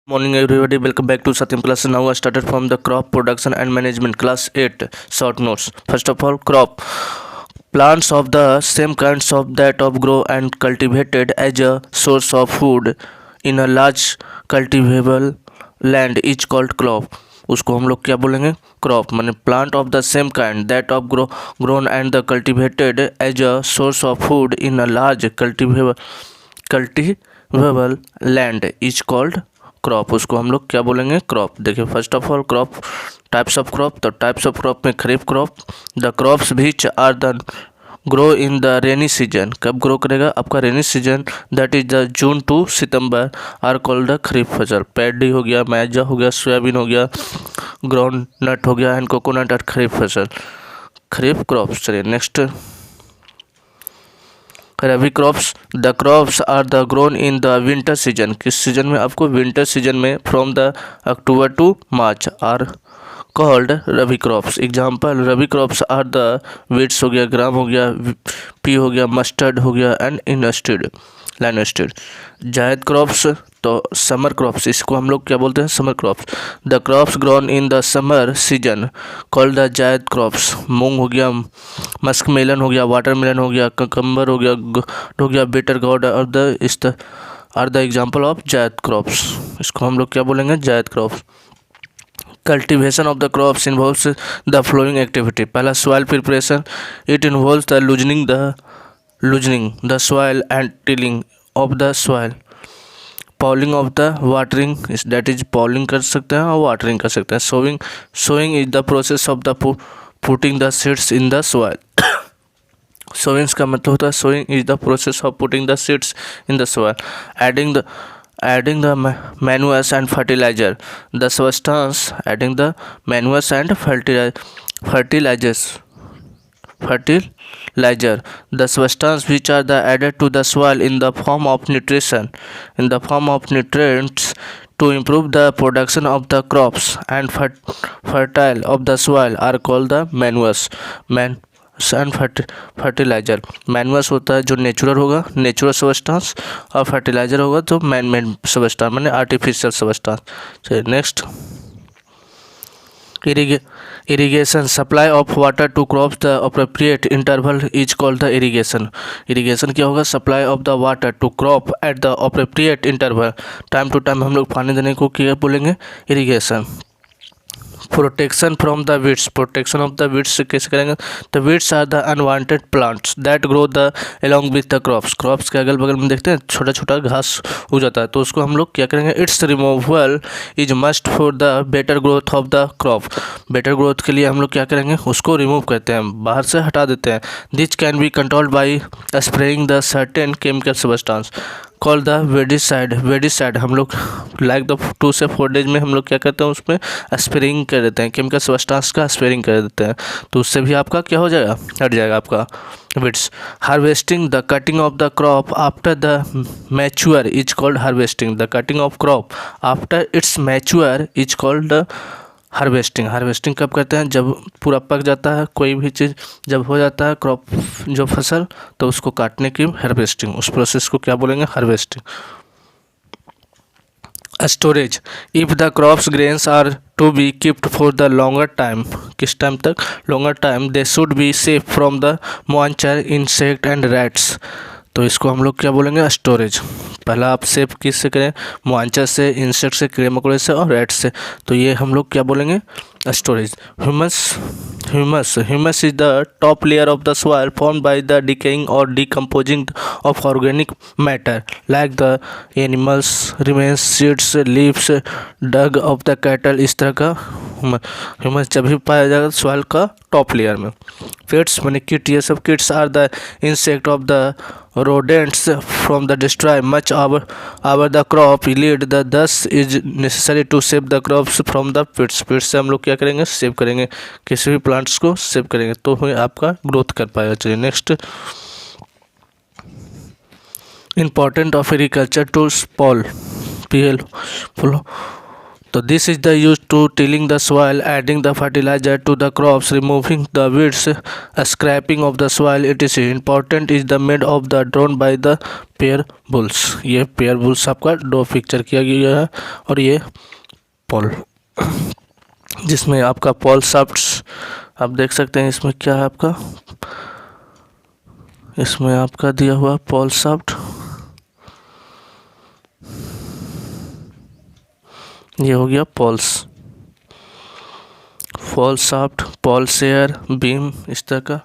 Morning everybody, welcome back to Satyam class. Now I started from the crop production and management class 8 short notes. First of all, crop plants of the same kinds of that of grow and cultivated as a source of food in a large cultivable land is called crop. उसको हम लोग क्या बोलेंगे? Crop माने plant of the same kind that of grown and the cultivated as a source of food in a large cultivable land is called crop. उसको हम लोग क्या बोलेंगे? क्रॉप. देखिए first of all crop types of crop. तो types of crop में kharif crop. The crops which are the grow in the rainy season. कब grow करेगा? आपका rainy season that is the June to September are called the खरीफ फसल. Paddy हो गया, major हो गया, सोयाबीन हो गया, ग्राउंड नट हो गया एंड कोकोनट और खरीफ फसल, खरीफ क्रॉप्स. चलिए next rabi crops. The crops are the grown in the winter season. किस सीजन में? आपको विंटर सीजन में from the October to March are called rabi crops. Example rabi crops are the wheats हो गया, ग्राम हो गया, पी हो गया, मस्टर्ड हो गया एंड इनस्टेड लाइनस्टेड. जायद क्रॉप्स तो समर क्रॉप्स. इसको हम लोग क्या बोलते हैं? Summer crops. The crops grown in the summer season called the जायद क्रॉप्स. मूंग हो गया, मस्क मेलन हो गया, वाटरमेलन हो गया, ककम्बर हो गया बिटर गॉड और the are the example of zaid crops. इसको हम लोग क्या बोलेंगे? Zaid crops. Cultivation of the crops involves the following activity. पहला soil preparation. It involves the loosening the soil and tilling of the soil. Ploughing of the watering that is ploughing कर सकते हैं और वाटरिंग कर सकते हैं. Sowing is the process of the putting the seeds in the soil. सोइंग्स का मतलब होता है sowing is the process of putting the seeds in the soil. adding the manures and fertilizer. The substance adding the manures and fertilizer. The substance which are the added to the soil in the form of nutrients to improve the production of the crops and fertile of the soil are called the manures and fertilizer. Manures होता है जो natural होगा, natural substance, और fertiliser होगा तो man made substance माने artificial substance. चलिए next irrigation. Supply of water to crops the appropriate interval is called the irrigation. Irrigation क्या होगा? Supply of the water to crop at the appropriate interval. Time to time हम लोग पानी देने को क्या बोलेंगे? Irrigation. Protection from the weeds. Protection of the weeds कैसे करेंगे? The weeds are the unwanted plants that grow the along with the crops. Crops के अगल बगल में देखते हैं छोटा छोटा घास उग जाता है, तो उसको हम लोग क्या करेंगे? It's removal is must for the better growth of the crop. Better growth के लिए हम लोग क्या करेंगे? उसको रिमूव करते हैं, बाहर से हटा देते हैं. This can be controlled by spraying the certain chemical substance call the weedicide. हम लोग लाइक द 2 से 4 डेज में हम लोग क्या करते हैं? उसमें स्प्रेइंग कर देते हैं, केमिकल सबस्टांस का स्प्रेइंग कर देते हैं, तो उससे भी आपका क्या हो जाएगा? हट जाएगा आपका weeds. Harvesting. The cutting of the crop after the mature is called harvesting. The cutting of crop after it's mature is called harvesting. Harvesting कब करते हैं? जब पूरा पक जाता है कोई भी चीज़, जब हो जाता है क्रॉप जो फसल, तो उसको काटने की हार्वेस्टिंग. उस प्रोसेस को क्या बोलेंगे? Harvesting. Storage. If the crops grains are to be keeped for the longer time. किस टाइम तक? Longer time. They should be safe from the moisture, insect and rats. तो इसको हम लोग क्या बोलेंगे? स्टोरेज. पहला आप सेफ किससे करें? मॉइस्चर से, इंसेक्ट से, कीड़े मकोड़े से और रैट से, तो ये हम लोग क्या बोलेंगे? Storage. Humus is the top layer of the soil formed by the decaying और decomposing of organic matter like the animals remains, seeds, leaves, dung of the cattle. इस तरह का ह्यूमस जब भी पाया जाएगा सॉइल का टॉप लेयर में. किट्स माने किट. ये सब किट्स are the insect of the rodents from the destroy much our the crop yield. The thus is necessary to save the crops from the pits. pits से हम लोग क्या करेंगे? सेव करेंगे, किसी भी प्लांट्स को सेव करेंगे तो ही आपका ग्रोथ कर पाएगा. चलिए next. Important of agriculture to पॉल PL. तो this is the use to tilling the soil, adding the fertiliser to the crops, removing the weeds, scraping of the soil. It is important is the made of the drawn by the pair bulls. ये pair bulls आपका दो picture किया गया है और ये Paul, जिसमें आपका पॉल शाफ्ट्स आप देख सकते हैं। इसमें क्या है आपका, इसमें आपका दिया हुआ पॉल शाफ्ट, ये हो गया Paul shaft, Paul share, beam, इस तरह का